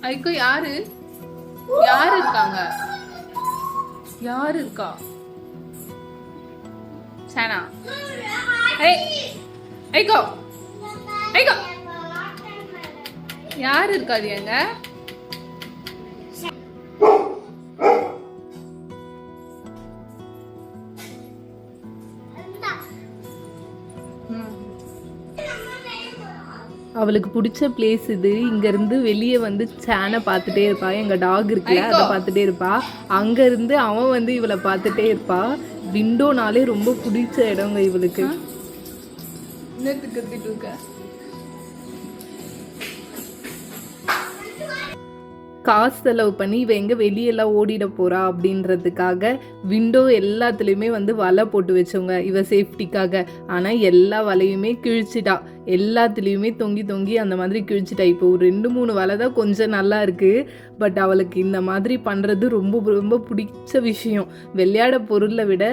ஐக்கோ யாரு யாரு இருக்காங்க? யாரு இருக்கா? சேனா. ஏய் ஐக்கோ ஐக்கோ யாரு இருக்காது எங்க? அவளுக்கு பிடிச்ச பிளேஸ் இது. இங்கேருந்து வெளியே வந்து சேனை பார்த்துட்டே இருப்பா. எங்கள் டாக் இருக்குல்ல அதை பார்த்துட்டே இருப்பா. அங்கேருந்து அவன் வந்து இவளை பார்த்துட்டே இருப்பா. விண்டோனாலே ரொம்ப பிடிச்ச இடங்க இவளுக்கு. கத்திட்டு இருக்க காசு செலவு பண்ணி இவ எங்கே வெளியெல்லாம் ஓடிட போகிறா அப்படின்றதுக்காக விண்டோ எல்லாத்துலேயுமே வந்து வலை போட்டு வச்சவங்க இவ சேஃப்டிக்காக. ஆனால் எல்லா வலையுமே கிழிச்சிட்டா. எல்லாத்துலேயுமே தொங்கி தொங்கி அந்த மாதிரி கிழிச்சிட்டா. இப்போ ஒரு 2-3 வலை தான் கொஞ்சம் நல்லா இருக்குது. பட் அவளுக்கு இந்த மாதிரி பண்ணுறது ரொம்ப ரொம்ப பிடிச்ச விஷயம். விளையாட பொருளை விட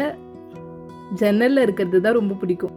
ஜன்னலில் இருக்கிறது தான் ரொம்ப பிடிக்கும்.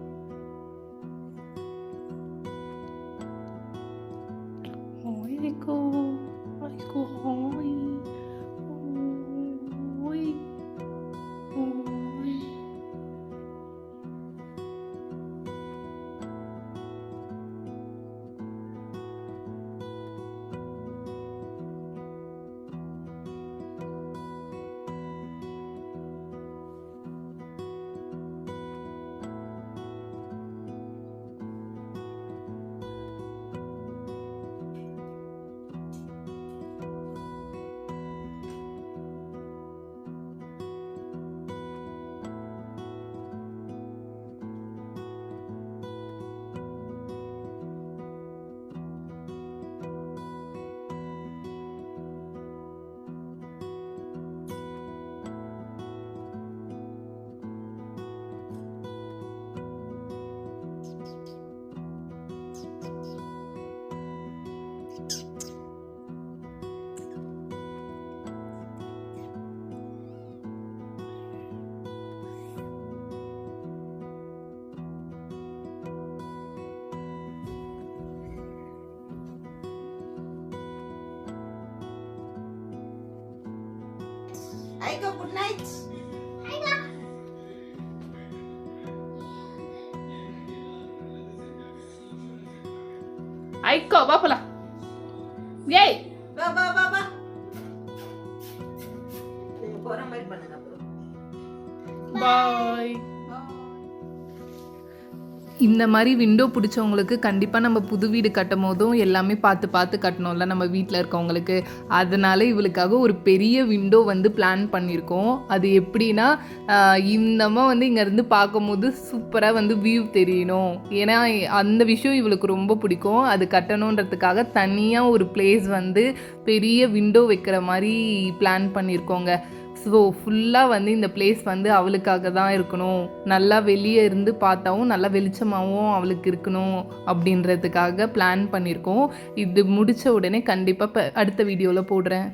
Aiko, good night. ஐக்கோ வா போலாம். ஏய் வா வா வா வா. நீங்க போற மாதிரி பண்ணுங்க அப்புறம். பாய். இந்த மாதிரி விண்டோ பிடிச்சவங்களுக்கு கண்டிப்பாக நம்ம புது வீடு கட்டும் போதும் எல்லாமே பார்த்து பார்த்து கட்டணும்ல நம்ம வீட்டில் இருக்கவங்களுக்கு. அதனால இவளுக்காக ஒரு பெரிய விண்டோ வந்து பிளான் பண்ணியிருக்கோம். அது எப்படின்னா இந்தமாக வந்து இங்கேருந்து பார்க்கும்போது சூப்பராக வந்து வியூ தெரியணும். ஏன்னா அந்த விஷயம் இவளுக்கு ரொம்ப பிடிக்கும். அது கட்டணுன்றதுக்காக தனியாக ஒரு பிளேஸ் வந்து பெரிய விண்டோ வைக்கிற மாதிரி பிளான் பண்ணியிருக்கோங்க. ஸோ ஃபுல்லாக வந்து இந்த பிளேஸ் வந்து அவளுக்காக தான் இருக்கணும். நல்லா வெளியே இருந்து பார்த்தாவும் நல்லா வெளிச்சமாகவும் அவளுக்கு இருக்கணும் அப்படின்றதுக்காக பிளான் பண்ணியிருக்கோம். இது முடித்த உடனே கண்டிப்பாக அடுத்த வீடியோவில் போடுறேன்.